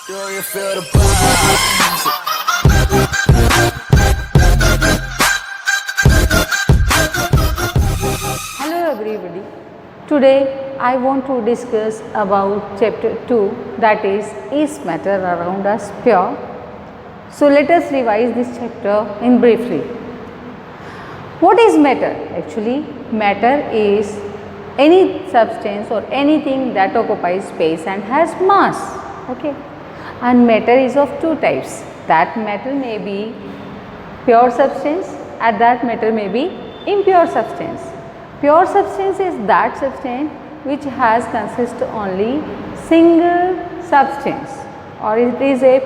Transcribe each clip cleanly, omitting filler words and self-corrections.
Do you feel the vibes? Hello everybody. Today I want to discuss about chapter 2, that is matter around us pure? So let us revise this chapter in briefly. What is matter? Actually matter is any substance or anything that occupies space and has mass. Okay. And matter is of two types. That matter may be pure substance and that matter may be impure substance. Pure substance is that substance which has consist only single substance, or it is a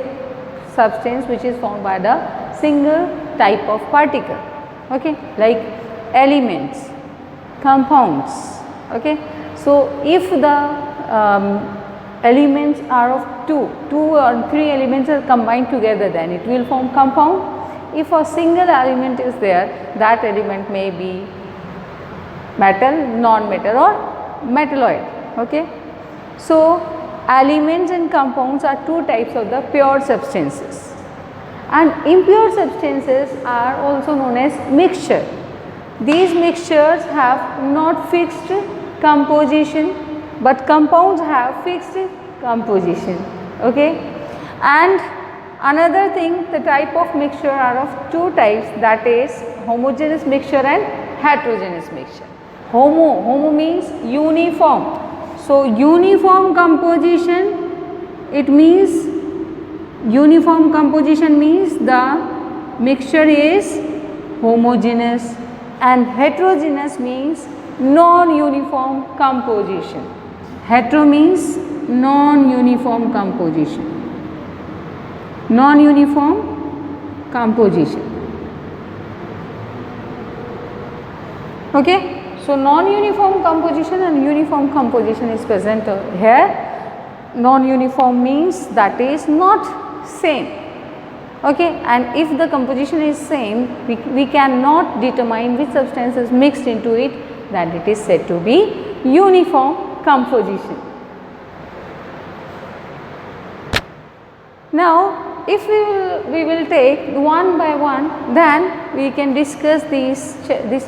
substance which is formed by the single type of particle, okay, like elements, compounds, okay. So if the elements are of two or three elements are combined together, then it will form compound. If a single element is there, that element may be metal, non-metal or metalloid, okay. So elements and compounds are two types of the pure substances, and impure substances are also known as mixture. These mixtures have not fixed composition, but compounds have fixed composition, okay. And another thing, the type of mixture are of two types, that is homogeneous mixture and heterogeneous mixture. Homo means uniform. So uniform composition, it means uniform composition means the mixture is homogeneous, and heterogeneous means non-uniform composition. Hetero means non-uniform composition. Non-uniform composition. Okay. So non-uniform composition and uniform composition is present here. Non-uniform means that is not same. Okay. And if the composition is same, we cannot determine which substance is mixed into it, then it is said to be uniform composition. Now, if we will take one by one, then we can discuss this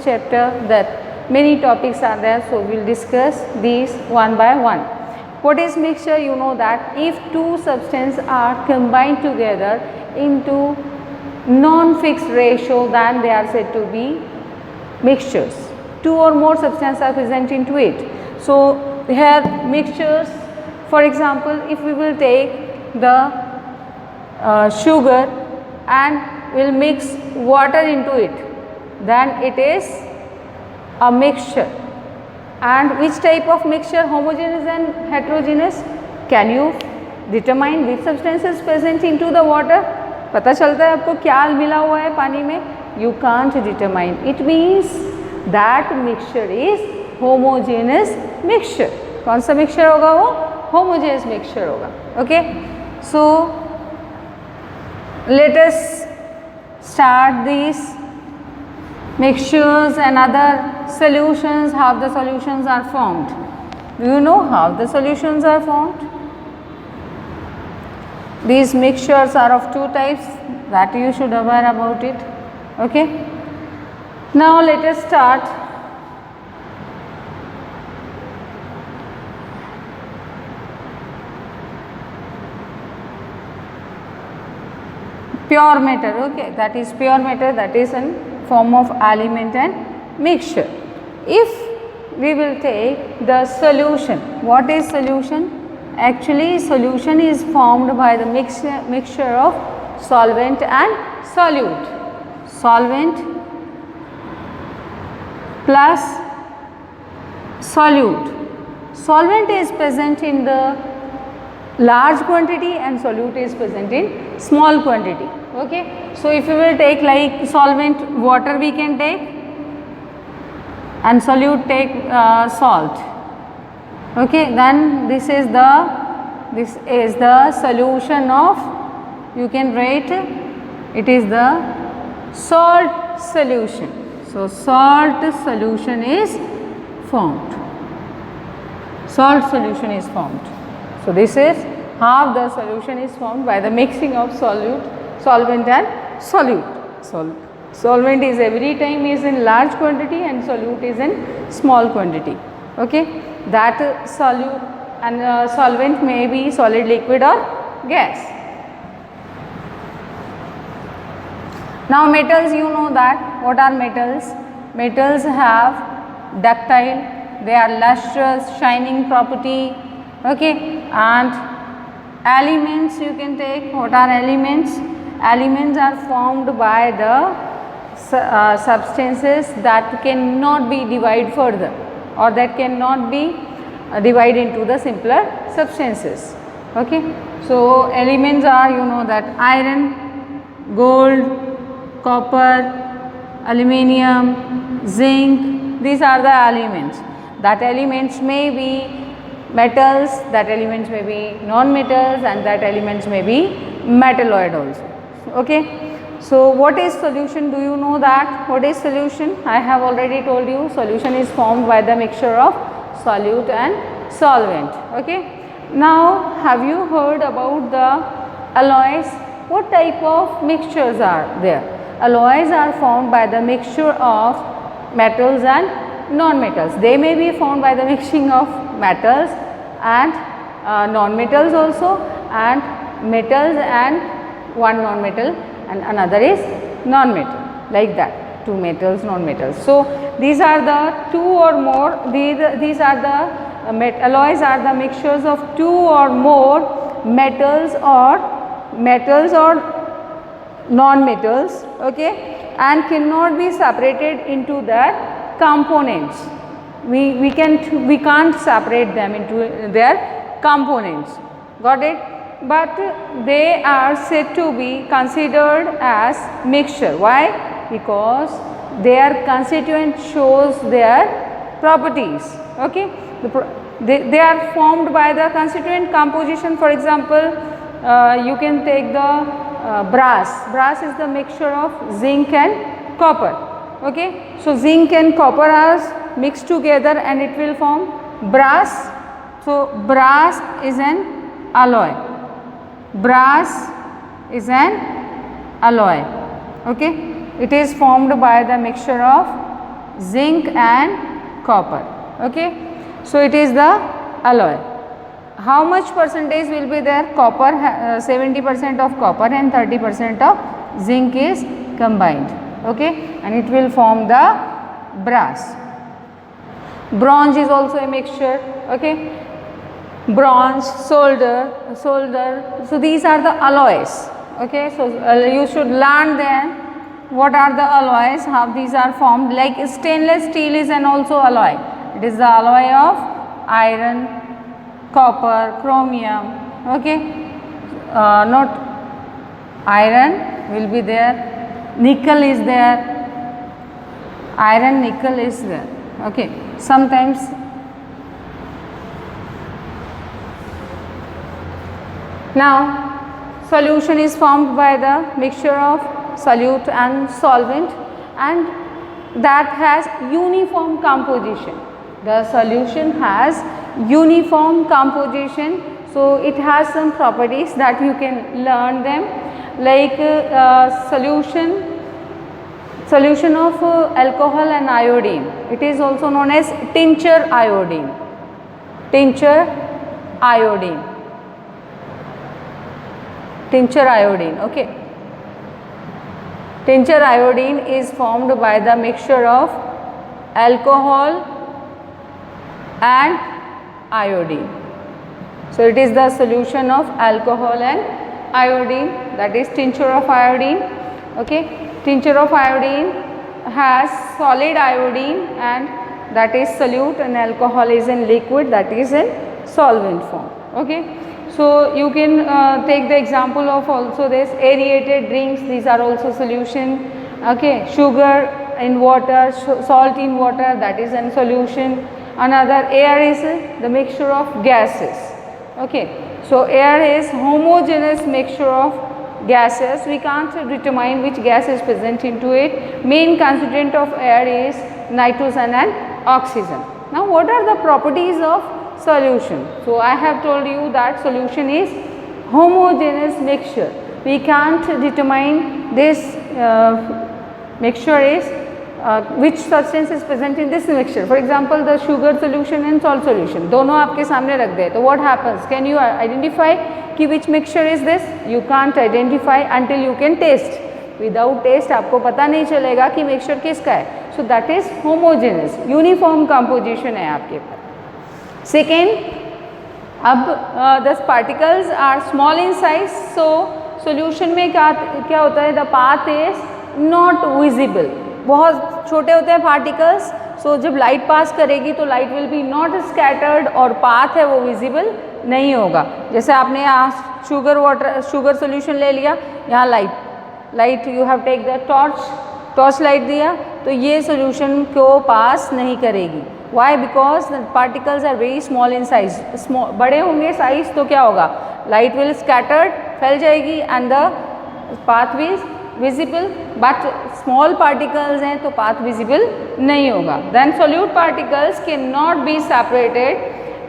chapter, that many topics are there. So, we will discuss these one by one. What is mixture? You know that if two substances are combined together into non-fixed ratio, then they are said to be mixtures. Two or more substances are present into it. So, here mixtures, for example, if we will take the sugar and will mix water into it, then it is a mixture. And which type of mixture? Homogeneous and heterogeneous. Can you determine which substance is present into the water? पता चलता है आपको क्या मिला हुआ है पानी में? You can't determine. It means that mixture is homogeneous mixture. कौन सा mixture होगा वो? Homogeneous mixture होगा. Okay. So let us start these mixtures and other solutions, how the solutions are formed. Do you know how the solutions are formed? These mixtures are of two types, that you should aware about it. Okay. Now let us start. Pure matter, okay, that is pure matter, that is in form of element and mixture. If we will take the solution, what is solution? Actually solution is formed by the mixture of solvent and solute. Solvent plus solute. Solvent is present in the large quantity and solute is present in small quantity, okay. So if you will take like solvent, water we can take, and solute take salt, okay. Then this is the solution of, you can write, it is the salt solution. So salt solution is formed. Salt solution is formed. So this is half the solution is formed by the mixing of solvent and solute. Solvent is every time is in large quantity and solute is in small quantity. Okay, that solute and solvent may be solid, liquid or gas. Now metals, you know that what are metals? Metals have ductile, they are lustrous, shining property. Okay, and elements you can take. What are elements? Elements are formed by the substances that cannot be divided further, or that cannot be divided into the simpler substances. Okay, so elements are, you know, that iron, gold, copper, aluminium, zinc, these are the elements. That elements may be metals, that elements may be non-metals, and that elements may be metalloid also. Okay. So what is solution? Do you know that? What is solution? I have already told you, solution is formed by the mixture of solute and solvent. Okay. Now have you heard about the alloys? What type of mixtures are there? Alloys are formed by the mixture of metals and non-metals. They may be formed by the mixing of metals and non-metals also, and metals and one non-metal and another is non-metal, like that, two metals, non-metals. So these are the two or more, these are the alloys are the mixtures of two or more metals or non-metals, okay, and cannot be separated into their components. We can't separate them into their components. Got it? But they are said to be considered as mixture. Why? Because their constituent shows their properties. Okay, they are formed by the constituent composition. For example, you can take the brass. Brass is the mixture of zinc and copper. Okay, so zinc and copper are mixed together and it will form brass. So brass is an alloy. Brass is an alloy. Okay, it is formed by the mixture of zinc and copper. Okay, so it is the alloy. How much percentage will be there? Copper, 70% of copper and 30% of zinc is combined. Okay, and it will form the brass. Bronze is also a mixture. Okay, bronze, solder. So these are the alloys. Okay, so you should learn then what are the alloys, how these are formed. Like stainless steel is an also alloy. It is the alloy of iron, copper, chromium. Okay, not iron will be there, nickel is there, iron, nickel is there. Okay, sometimes now solution is formed by the mixture of solute and solvent, and that has uniform composition. The solution has uniform composition, so it has some properties that you can learn them, like solution of alcohol and iodine. It is also known as tincture iodine. Tincture iodine. Tincture iodine. Okay. Tincture iodine is formed by the mixture of alcohol and iodine. So it is the solution of alcohol and iodine, that is tincture of iodine. Okay, tincture of iodine has solid iodine and that is solute, and alcohol is in liquid, that is in solvent form. Okay, so you can take the example of also this aerated drinks, these are also solution. Okay, sugar in water, salt in water, that is in solution. Another, air is the mixture of gases. Okay, so air is homogeneous mixture of gases. We can't determine which gas is present into it. Main constituent of air is nitrogen and oxygen. Now what are the properties of solution? So I have told you that solution is homogeneous mixture. We can't determine this mixture is which substance is present in this mixture. For example, the sugar solution and salt solution, दोनों आपके सामने रख दे, तो what happens? Can you identify कि which mixture is this? You can't identify until you can taste. Without taste आपको पता नहीं चलेगा कि mixture किसका है. So that is homogeneous, uniform composition है आपके पास. Second, अब the particles are small in size, so solution में क्या होता है? The path is not visible. बहुत छोटे होते हैं particles, so जब light पास करेगी तो light will be not scattered और path है वो visible नहीं होगा. जैसे आपने यहाँ sugar solution ले लिया, यहाँ light you have take the torch light दिया, तो ये solution को pass नहीं करेगी. Why? Because the particles are very small in size. बड़े होंगे size तो क्या होगा? Light will scattered, फैल जाएगी and the path is visible. But small particles हैं तो path visible नहीं होगा. Then solute particles cannot be separated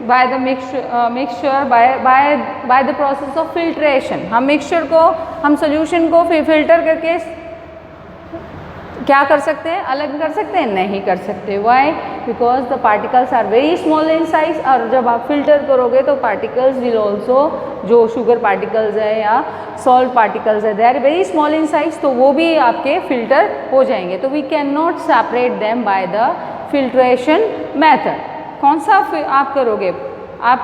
by the mixture by the process of filtration. हम mixture को, हम solution को filter करके क्या कर सकते हैं? अलग कर सकते हैं? नहीं कर सकते. Why? Because the particles are very small in size. और जब आप filter करोगे तो particles will also, जो sugar particles है या salt particles है, they are very small in size, तो वो भी आपके filter हो जाएंगे. तो we cannot separate them by the filtration method. कौन सा आप करोगे? आप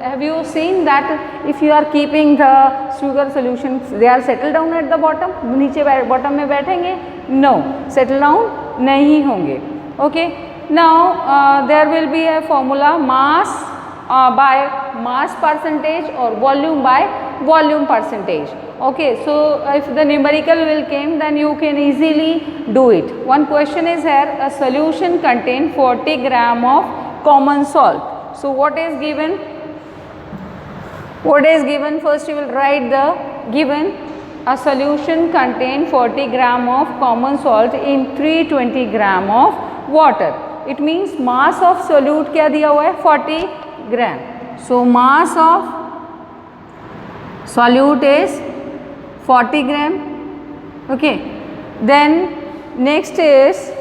have you seen that if you are keeping the sugar solution, they are settled down at the bottom, नीचे bottom में बैठेंगे? No, settle down नहीं होंगे. Okay, now there will be a formula, mass by mass percentage or volume by volume percentage. Okay, so if the numerical will came, then you can easily do it. One question is here, a solution contain 40 gram of common salt. So what is given? What is given? First you will write the given. A solution contain 40 gram of common salt in 320 gram of water. It means mass of solute क्या दिया हुआ है? 40 gram. So mass of solute is 40 gram. Okay. Then next is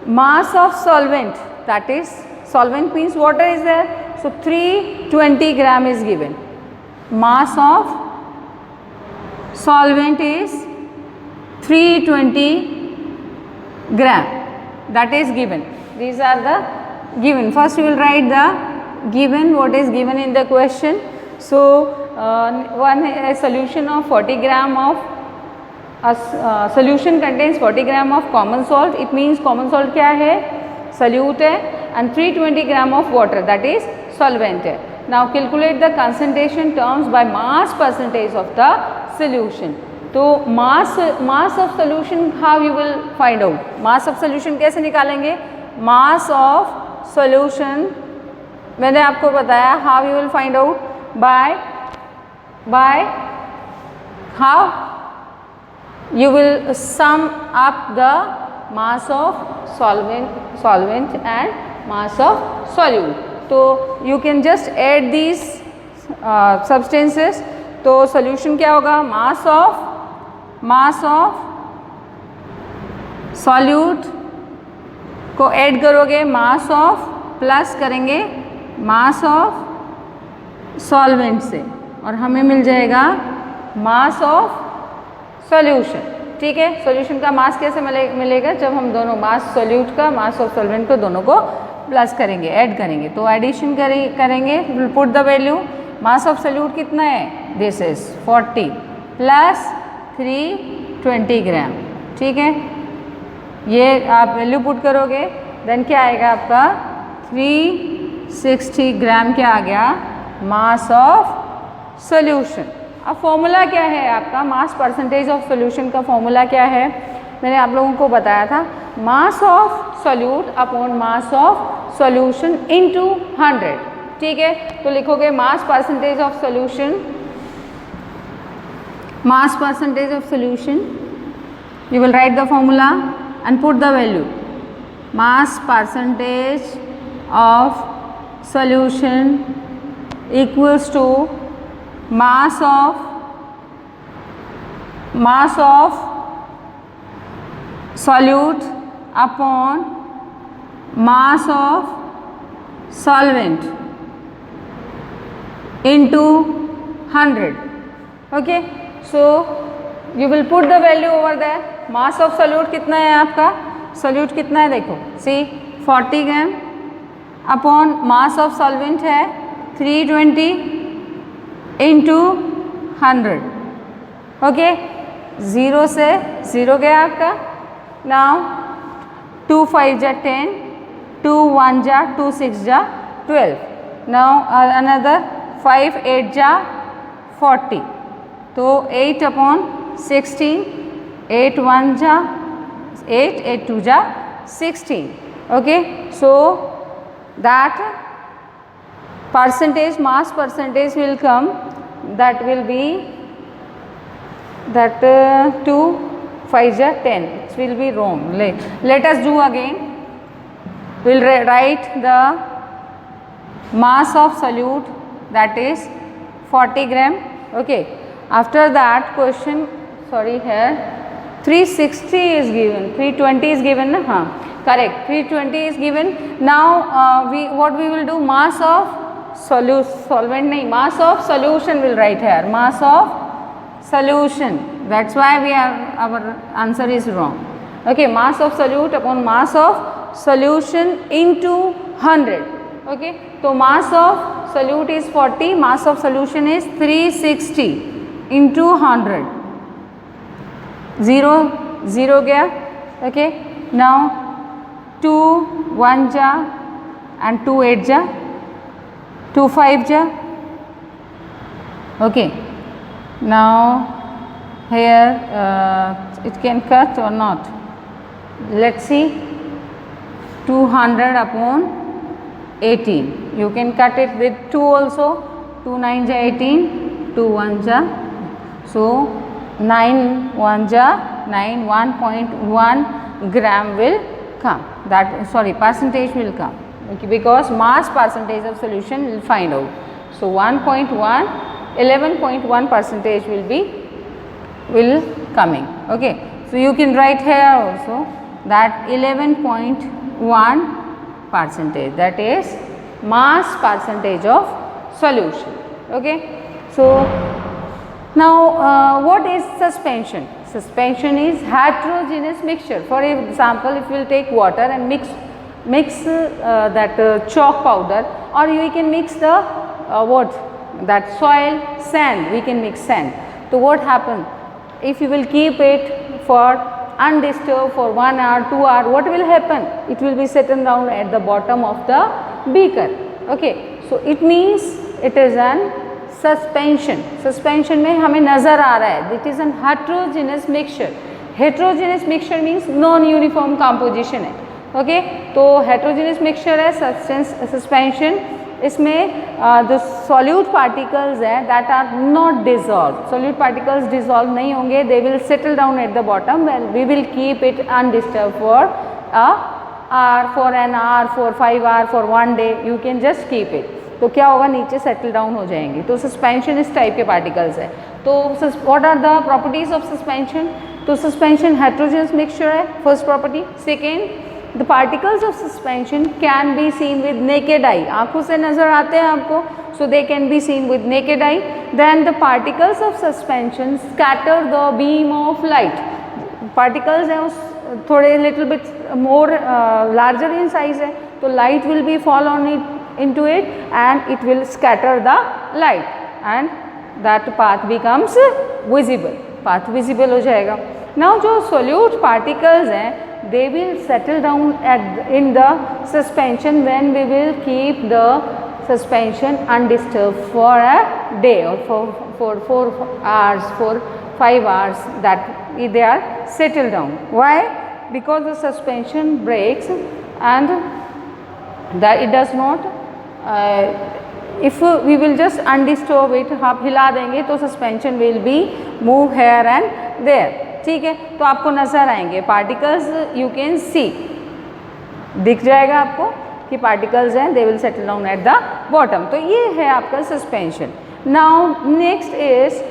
mass of solvent. That is, solvent means water is there. So 320 gram is given. Mass of solvent is 320 gram. That is given. These are the given. First you will write the given, what is given in the question. So a solution of 40 gram of solution contains 40 gram of common salt. It means common salt क्या है? Solute है. And 320 gram of water, that is solvent है. Now calculate the concentration terms by mass percentage of the solution. तो mass of solution, how you will find out? Mass of solution कैसे निकालेंगे? Mass of solution मैंने आपको बताया, how you will find out? By how you will sum up the mass of solvent and mass of solute. तो you can just add these substances. तो solution क्या होगा? mass of solute को add करोगे, mass of plus करेंगे mass of solvent से, और हमें मिल जाएगा mass of solution. ठीक है. solution का mass कैसे मिलेगा? जब हम दोनों mass solute का, mass of solvent को दोनों को प्लस करेंगे, ऐड करेंगे. तो एडिशन करेंगे, put the value. Mass of solute कितना है? दिस इज 40 प्लस 320 ग्राम. ठीक है. ये आप वैल्यू पुट करोगे, देन क्या आएगा आपका? 360 ग्राम क्या आ गया? Mass of solution. अब फॉर्मूला क्या है आपका? मास परसेंटेज ऑफ सॉल्यूशन का फॉर्मूला क्या है? मैंने आप लोगों को बताया था, mass of solute upon mass of solution into 100. ठीक है. तो लिखोगे mass percentage of solution, mass percentage of solution, you will write the formula and put the value. Mass percentage of solution equals to mass of solute upon mass of solvent into 100. Okay, so you will put the value over there. mass of solute कितना है आपका, solute कितना है देखो, see 40 gram upon mass of solvent है 320 into 100. Okay, 0 से 0 गया आपका. नाउ 2 5 जा 10, 2 1 जा 2 6 जा 12. नाउ अनदर 5 8 जा 40. तो 8 अपॉन 16, 8 1 जा 8, 8 2 जा 16. Okay, so that percentage, mass percentage will come, that will be that 2 5 ja 10. It will be wrong. Let us do again. We will write the mass of solute, that is 40 gram. Okay, after that question, sorry, here 360 is given, 320 is given na? हाँ, correct, 320 is given. Now what we will do, mass of solvent नहीं, mass of solution will write here, mass of solution. That's why our answer is wrong. Okay, mass of solute upon mass of solution into 100. Okay, so mass of solute is 40, mass of solution is 360 into 100. 0 0 गया. Okay, now 2 1 जा and 2 8 जा 2 5 ja. Okay, now here it can cut or not. Let's see, 200 upon 18. You can cut it with 2 also. 2 9 ja 18, 2 1 ja, so 9 1 ja 9, 1.1 gram will come. That, sorry, percentage will come. Okay, because mass percentage of solution will find out. So 1.1, 11.1 percentage will coming. Okay, so you can write here also that 11.1 percentage, that is mass percentage of solution. Okay, so now what is suspension? Suspension is heterogeneous mixture. For example, if you will take water and mix that chalk powder, or we can mix the that soil, sand, we can mix sand. So what happen, if you will keep it for undisturbed for 1 hour, 2 hour, what will happen? It will be settled down at the bottom of the beaker. Okay, so it means it is an suspension. Suspension में हमें नज़र आ रहा है, it is an heterogeneous mixture. Heterogeneous mixture means non uniform composition है. Okay, तो heterogeneous mixture है suspension. इसमें जो सॉल्यूट पार्टिकल्स हैं that are not dissolve, solute particles dissolve नहीं होंगे, they will settle down at the bottom. We will keep it undisturb for an hour, for 5 hour, for 1 day, you can just keep it. तो क्या होगा, नीचे settle down हो जाएंगे. तो suspension इस टाइप के पार्टिकल्स है. तो what are the properties of suspension? तो सस्पेंशन हेट्रोजेनियस मिक्सचर है, first property. Second, the particles of suspension can be seen with naked eye, आँखों से नज़र आते हैं आपको, so they can be seen with naked eye. Then the particles of suspension scatter the beam of light. Particles हैं उस थोड़े little bit more larger in size है, तो light will be fall on it into it and it will scatter the light and that path becomes visible. Path visible हो जाएगा. Now जो solute particles हैं, they will settle down in the suspension when we will keep the suspension undisturbed for a day or for 4 hours, for 5 hours, that they are settled down. Why? Because the suspension breaks and that it does not, if we will just undisturb it, आप हिला देंगे तो suspension will be move here and there. ठीक है, तो आपको नज़र आएंगे पार्टिकल्स, यू कैन सी, दिख जाएगा आपको कि पार्टिकल्स हैं, दे will settle down at the bottom. तो ये है आपका suspension. Now next is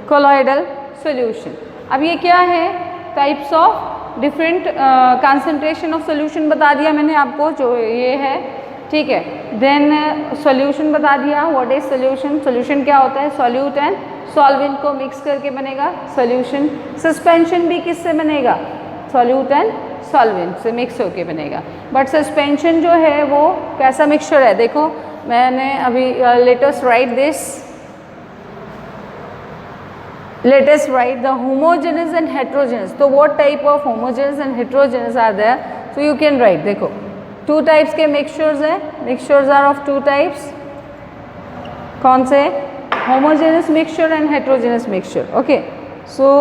colloidal solution. अब ये क्या है, types of different concentration of solution बता दिया मैंने आपको, जो ये है, ठीक है। देन सॉल्यूशन बता दिया, व्हाट इज सॉल्यूशन, सॉल्यूशन क्या होता है, सॉल्यूट एंड सॉल्वेंट को मिक्स करके बनेगा सॉल्यूशन। सस्पेंशन भी किससे बनेगा, सॉल्यूट एंड सॉल्वेंट से मिक्स होके बनेगा। बट सस्पेंशन जो है वो कैसा मिक्सचर है, देखो मैंने अभी let us right this, let us write the homogeneous and heterogeneous. So what type of homogeneous and heterogeneous are there, so you can write, देखो two types के mixtures हैं, mixtures are of two types, कौन से, homogeneous mixture and heterogeneous mixture, okay. So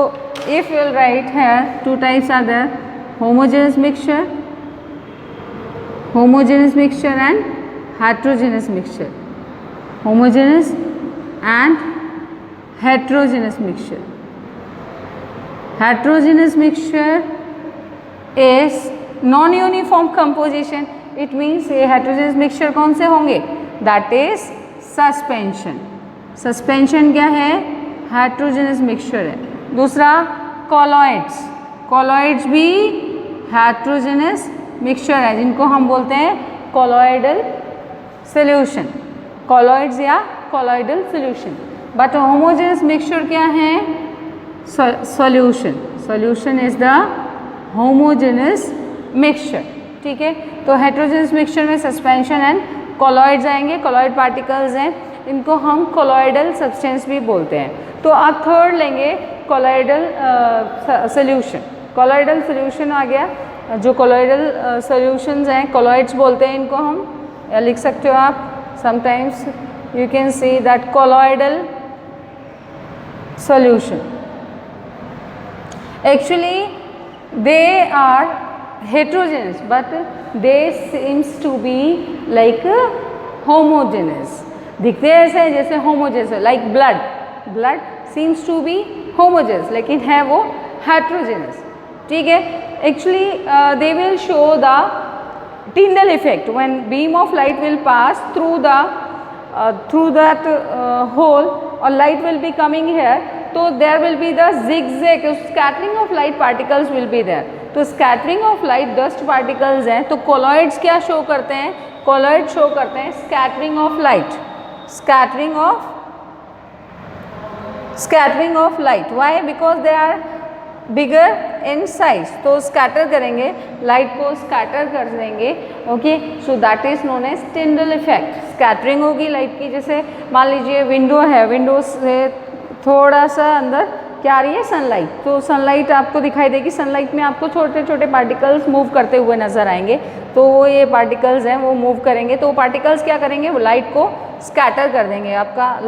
if you will write here two types are there, homogeneous mixture and heterogeneous mixture, homogeneous and heterogeneous mixture. Heterogeneous mixture is non-uniform composition. It means ये heterogeneous mixture कौन से होंगे, that is suspension. Suspension क्या है, heterogeneous mixture है। दूसरा colloids, colloids भी heterogeneous mixture है, जिनको हम बोलते हैं colloidal solution, colloids या colloidal solution। But homogeneous mixture क्या है, solution, solution is the homogeneous mixture, ठीक है। तो हेट्रोजेनस मिक्सचर में सस्पेंशन एंड कोलॉइड्स आएंगे, कोलॉइड पार्टिकल्स हैं, इनको हम कोलॉइडल सब्सटेंस भी बोलते हैं। तो आप थर्ड लेंगे कोलॉइडल सॉल्यूशन, कोलॉइडल सॉल्यूशन आ गया, जो कोलॉइडल सॉल्यूशंस हैं, कोलॉइड्स बोलते हैं इनको हम, या लिख सकते हो आप, sometimes you can see that colloidal solution. Actually they are heterogeneous but they seems to be like homogeneous, दिखते ऐसे जैसे homogeneous, like blood seems to be homogeneous लेकिन है वो heterogeneous, ठीक है। Actually they will show the Tyndall effect when beam of light will pass through that hole or light will be coming here, so there will be the zigzag scattering of light particles will be there. तो scattering of light dust particles हैं, तो colloids क्या show करते हैं, colloid show करते हैं scattering of light, scattering of light. Why? Because they are bigger in size, तो scatter करेंगे, लाइट को scatter कर देंगे, okay. So that is known as Tyndall effect. Scattering होगी लाइट की, जैसे मान लीजिए विंडो है, विंडो से थोड़ा सा अंदर क्या आ रही है, सनलाइट, तो सनलाइट आपको दिखाई देगी, सनलाइट में आपको छोटे छोटे पार्टिकल्स मूव करते हुए नजर आएंगे, तो वो ये पार्टिकल्स हैं वो मूव करेंगे, तो वो पार्टिकल्स क्या करेंगे, वो लाइट को स्कैटर कर देंगे, आपका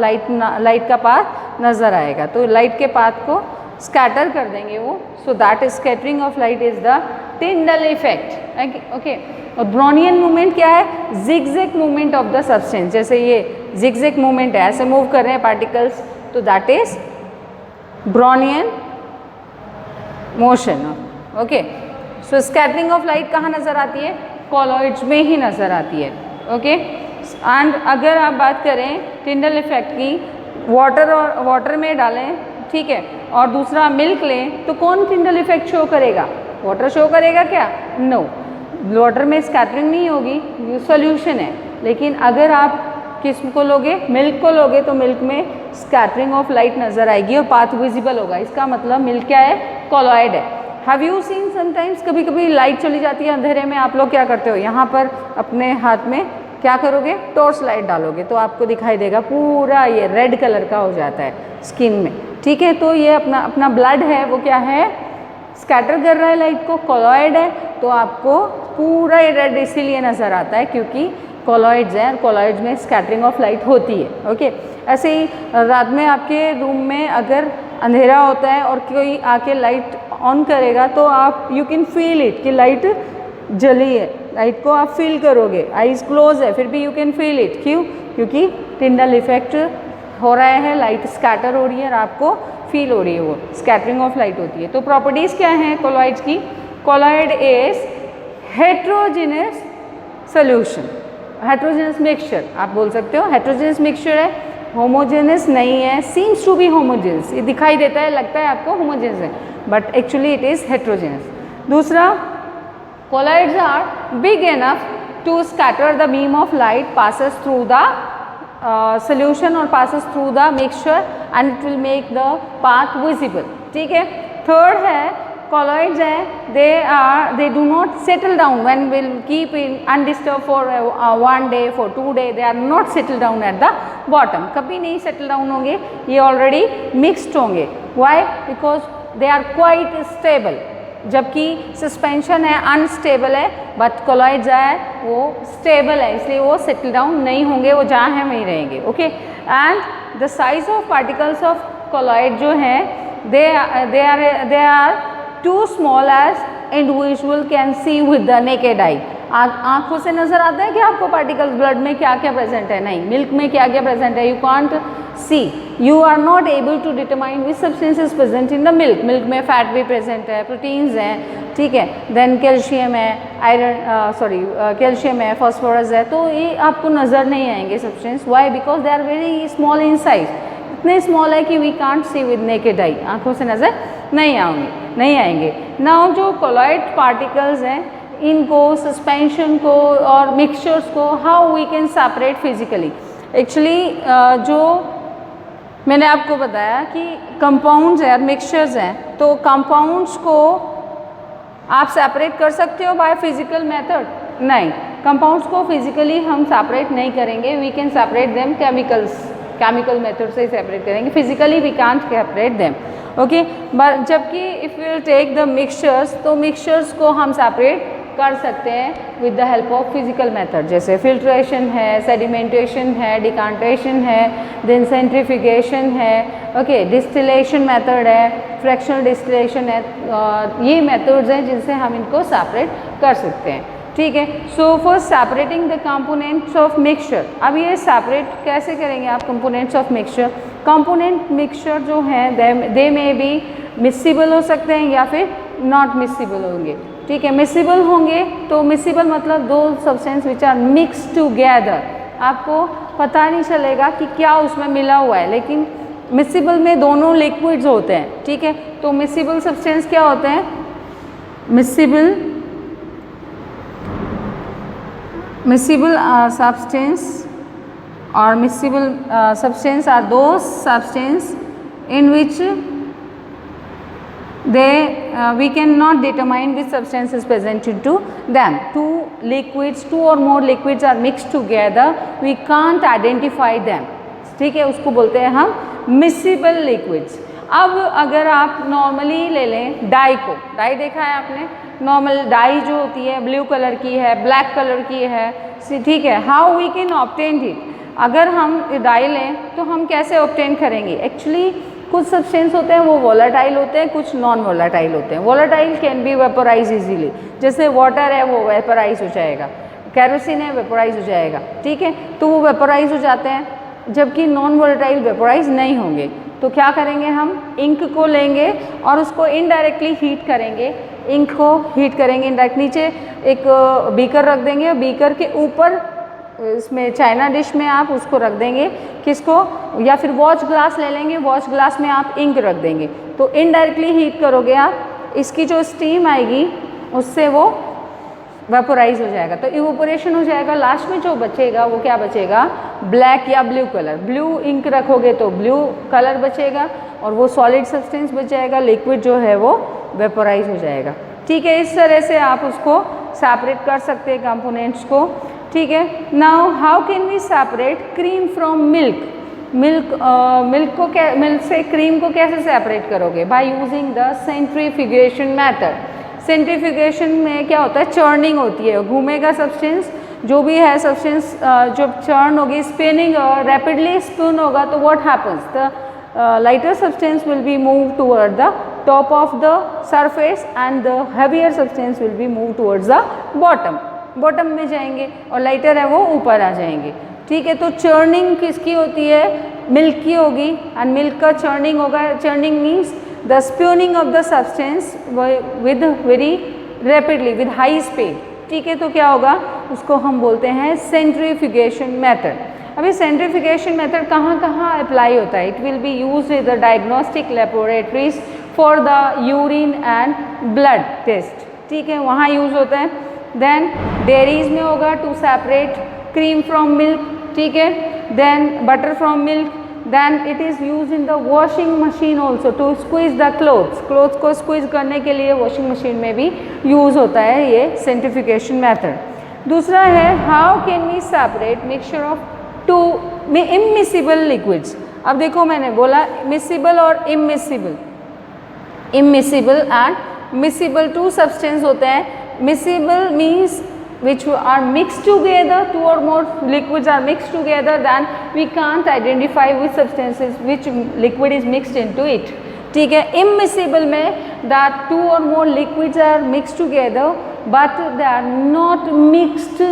लाइट का पाथ नज़र आएगा, तो लाइट के पाथ को स्कैटर कर देंगे वो। सो that is scattering of light is the Tyndall effect, okay. और ब्रोनियन मूवमेंट क्या है, zigzag movement of the substance, जैसे ये जिगजैग मूवमेंट है, ऐसे मूव कर रहे हैं पार्टिकल्स, तो that is Brownian motion, okay. So scattering of light कहाँ नज़र आती है, कॉलॉइड्स में ही नज़र आती है, ओके। एंड अगर आप बात करें टिंडल इफेक्ट की, वाटर में डालें, ठीक है, और दूसरा मिल्क लें, तो कौन टिंडल इफेक्ट शो करेगा, वाटर शो करेगा क्या, नो, वाटर में स्कैटरिंग नहीं होगी, ये सॉल्यूशन है। लेकिन अगर आप किस को लोगे, मिल्क को लोगे, तो मिल्क में स्कैटरिंग ऑफ लाइट नज़र आएगी और पाथ विजिबल होगा, इसका मतलब मिल्क क्या है, कॉलॉइड है। हैव यू सीन समटाइम्स, कभी कभी लाइट चली जाती है अंधेरे में, आप लोग क्या करते हो, यहाँ पर अपने हाथ में क्या करोगे, टॉर्च लाइट डालोगे, तो आपको दिखाई देगा पूरा ये रेड कलर का हो जाता है स्किन में, ठीक है। तो ये अपना ब्लड है, वो क्या है, स्कैटर कर रहा है लाइट को, कॉलॉइड है, तो आपको पूरा ये रेड इसीलिए नज़र आता है क्योंकि कॉलॉइड्स हैं, कॉलॉइड्स में स्कैटरिंग ऑफ लाइट होती है, ओके। ऐसे ही रात में आपके रूम में अगर अंधेरा होता है और कोई आके लाइट ऑन करेगा, तो आप यू कैन फील इट कि लाइट जली है, लाइट को आप फील करोगे, आईज क्लोज है, फिर भी यू कैन फील इट, क्यों, क्योंकि टिंडल इफेक्ट हो रहा है, लाइट स्कैटर हो रही है और आपको फील हो रही है, वो स्कैटरिंग ऑफ लाइट होती है। तो प्रॉपर्टीज़ क्या हैं कॉलॉइड्स की, colloid is heterogeneous solution, heterogeneous mixture आप बोल सकते हो, हेट्रोजेनस मिक्सचर है, होमोजेनस नहीं है, सीम्स टू बी होमोजेनस, ये दिखाई देता है, लगता है आपको होमोजेनस है, but actually it is heterogeneous. दूसरा, colloids are big enough to scatter the beam of light passes through the solution or passes through the mixture and it will make the path visible, ठीक है। Third है, colloids हैं, they do not settle down when we'll keep in undisturbed for 1 day, for 2 days, they are not settle down at the bottom, कभी नहीं settle down होंगे, ये already mixed होंगे। Why? Because they are quite stable, जबकि suspension है unstable है, but colloids है वो स्टेबल है, इसलिए वो सेटल डाउन नहीं होंगे, वो जहाँ हैं वहीं रहेंगे। Okay, and the size of particles of colloid जो हैं they are too small as individual can see with the naked eye. आँखों से नज़र आता है कि आपको पार्टिकल्स ब्लड में क्या क्या प्रेजेंट है, नहीं, मिल्क में क्या क्या प्रेजेंट है, you can't see, you are not able to determine which substance is present in the milk. Milk में फैट भी प्रेजेंट है, प्रोटीन्स हैं, ठीक है, देन कैल्शियम है, आयरन कैल्शियम है, फॉस्फोरस है, तो ये आपको नज़र नहीं आएंगे substance. Why? Because they are very small in size, इतने स्मॉल है कि we can't see with naked eye, आँखों से नज़र नहीं आएंगे। नाउ जो कोलॉइड पार्टिकल्स हैं, इनको, सस्पेंशन को और मिक्सचर्स को how we can separate physically. Actually जो मैंने आपको बताया कि कंपाउंड्स हैं और मिक्सचर्स हैं, तो कंपाउंड्स को आप सेपरेट कर सकते हो बाय फिजिकल मेथड? नहीं, कंपाउंड्स को फिजिकली हम सेपरेट नहीं करेंगे, we can separate them chemical method से सेपरेट करेंगे, physically we can't separate them. Okay, but जबकि if you will take the mixtures, तो मिक्सचर्स को हम सेपरेट कर सकते हैं with the help of physical method, जैसे फिल्ट्रेशन है, सेडिमेंटेशन है, डिकांटेशन है, देन सेंट्रीफ्यूगेशन है, ओके, डिस्टिलेशन मेथड है, फ्रैक्शनल डिस्टिलेशन है, ये मेथड्स हैं जिनसे हम इनको सेपरेट कर सकते हैं, ठीक है। So for separating the components of mixture, अब ये सेपरेट कैसे करेंगे आप components of mixture? Component mixture जो हैं दे में भी मिक्सिबल हो सकते हैं या फिर नॉट मिक्सिबल होंगे, ठीक है। मिक्सिबल होंगे तो मिक्सिबल मतलब दो substance which are mix together, आपको पता नहीं चलेगा कि क्या उसमें मिला हुआ है, लेकिन मिक्सिबल में दोनों लिक्विड्स होते हैं, ठीक है। तो मिक्सिबल सब्सटेंस क्या होते हैं? मिक्सिबल substance or miscible substance are those substance in which we cannot determine which substance is present into them. Two or more liquids are mixed together, we can't identify them, ठीक है, उसको बोलते हैं हम मिक्सिबल लिक्विड्स। अब अगर आप नॉर्मली ले लें डाई को, डाई देखा है आपने, नॉर्मल डाई जो होती है ब्लू कलर की है, ब्लैक कलर की है, ठीक है, how we can obtain it? अगर हम डाई लें तो हम कैसे ऑब्टेन करेंगे? एक्चुअली कुछ सब्सटेंस होते हैं वो वोलेटाइल होते हैं, कुछ नॉन वोलेटाइल होते हैं। Volatile can be vaporise easily, जैसे वाटर है वो वेपोराइज हो जाएगा, केरोसिन है वेपोराइज हो जाएगा, ठीक है, तो वो वेपोराइज हो जाते हैं, जबकि नॉन वोलेटाइल वेपोराइज नहीं होंगे। तो क्या करेंगे? हम इंक को लेंगे और उसको इनडायरेक्टली हीट करेंगे, इंक को हीट करेंगे इनडायरेक्ट, नीचे एक बीकर रख देंगे, बीकर के ऊपर इसमें चाइना डिश में आप उसको रख देंगे, किसको, या फिर वॉच ग्लास ले लेंगे, वॉच ग्लास में आप इंक रख देंगे, तो इनडायरेक्टली हीट करोगे आप, इसकी जो स्टीम आएगी उससे वो वेपोराइज हो जाएगा, तो इवोपोरेशन हो जाएगा, लास्ट में जो बचेगा वो क्या बचेगा? ब्लैक या ब्लू कलर। ब्लू इंक रखोगे तो ब्लू कलर बचेगा और वो सॉलिड सब्सटेंस बच जाएगा, लिक्विड जो है वो वेपोराइज हो जाएगा, ठीक है। इस तरह से आप उसको सेपरेट कर सकते हैं कंपोनेंट्स को, ठीक है। Now how can we separate cream from milk? Milk से क्रीम को कैसे सेपरेट करोगे? By using the centrifugation method. Centrifugation में क्या होता है? चर्निंग होती है, घूमेगा सब्सटेंस, जो भी है सब्सटेंस जब चर्न होगी, स्पिनिंग रैपिडली स्पिन होगा, तो what happens? The lighter substance will be moved toward the top of the surface and the heavier substance will be moved towards the bottom में जाएंगे और लाइटर है वो ऊपर आ जाएंगे, ठीक है। तो चर्निंग किसकी होती है? मिल्क की होगी, एंड मिल्क का चर्निंग होगा। Churning means the spooning of the substance with very rapidly, with high speed, ठीक है। तो क्या होगा? उसको हम बोलते हैं सेंट्रीफ्यूगेशन मेथड। अभी सेंट्रीफिकेशन मेथड कहाँ कहाँ अप्लाई होता है? It will be use in the diagnostic laboratories for the urine and blood test, ठीक है, वहाँ यूज़ होता है। देन डेयरीज में होगा to separate cream from milk, ठीक है, then butter from milk, then it is use in the washing machine also to squeeze the clothes को स्क्वीज करने के लिए वॉशिंग मशीन में भी यूज़ होता है ये सेंट्रीफिकेशन मेथड। दूसरा है how can we separate mixture of two immiscible liquids. अब देखो मैंने बोला मिसिबल और immiscible, immiscible and miscible two substance होते हैं। Miscible means which are mixed together, two or more liquids are mixed together, then we can't identify which substances, which liquid is mixed into it, ठीक है। immiscible में that two or more liquids are mixed together but they are not mixed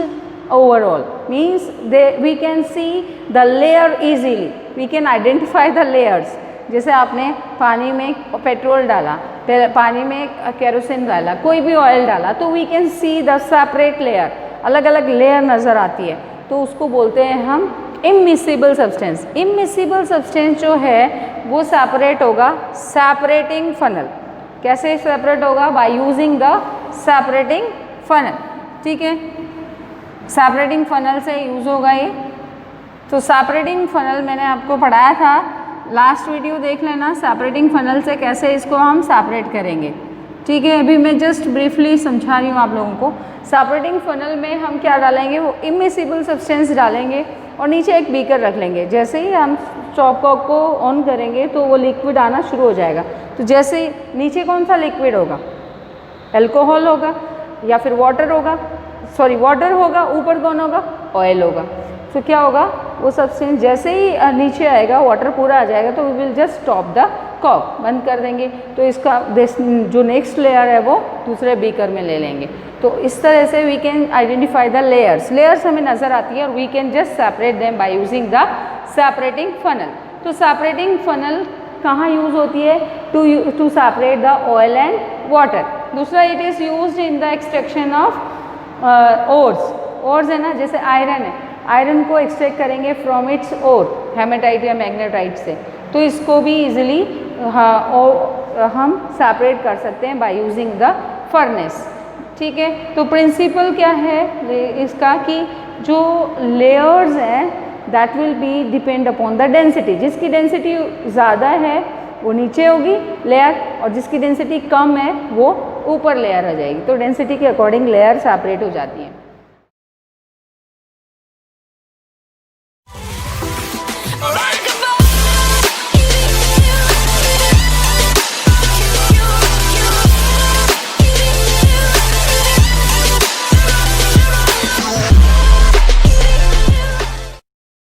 overall, means we can see the layer easily, we can identify the layers। जैसे आपने पानी में petrol डाला, पानी में केरोसिन डाला, कोई भी ऑयल डाला, तो we can see the separate layer, अलग अलग लेयर नज़र आती है, तो उसको बोलते हैं हम इमिसिबल सब्सटेंस। इमिसिबल सब्सटेंस जो है वो सेपरेट होगा सेपरेटिंग फनल। कैसे सेपरेट होगा? Bye using the separating funnel, ठीक है, सेपरेटिंग फनल से यूज़ होगा ये। तो सेपरेटिंग फनल मैंने आपको पढ़ाया था, लास्ट वीडियो देख लेना, सेपरेटिंग फनल से कैसे इसको हम सेपरेट करेंगे, ठीक है। अभी मैं जस्ट ब्रीफली समझा रही हूँ आप लोगों को। सेपरेटिंग फनल में हम क्या डालेंगे? वो इमिसिबल सब्सटेंस डालेंगे और नीचे एक बीकर रख लेंगे। जैसे ही हम स्टॉपकॉक को ऑन करेंगे तो वो लिक्विड आना शुरू हो जाएगा। तो जैसे ही नीचे कौन सा लिक्विड होगा? अल्कोहल होगा या फिर वाटर होगा, सॉरी वाटर होगा, ऊपर कौन होगा? ऑयल होगा। तो क्या होगा? वो सब्सटेंस जैसे ही नीचे आएगा, वाटर पूरा आ जाएगा, तो we will just stop the cock, बंद कर देंगे। तो इसका जो नेक्स्ट लेयर है वो दूसरे बीकर में ले लेंगे। तो इस तरह से we can identify the layers. Layers हमें नज़र आती है और we can just separate them by using the separating funnel. तो सेपरेटिंग फनल कहाँ यूज़ होती है? To separate the oil and water. दूसरा it is used in the extraction of ores. Ores है ना, जैसे आयरन है, आयरन को एक्सट्रैक्ट करेंगे फ्रॉम इट्स ओर, हेमेटाइट या मैग्नेटाइट से, तो इसको भी इजीली हम सेपरेट कर सकते हैं बाय यूजिंग द फर्नेस, ठीक है। तो प्रिंसिपल क्या है इसका कि जो लेयर्स हैं that will be depend upon the density. जिसकी डेंसिटी ज़्यादा है वो नीचे होगी लेयर, और जिसकी डेंसिटी कम है वो ऊपर लेयर आ जाएगी। तो डेंसिटी के अकॉर्डिंग लेयर सेपरेट हो जाती है।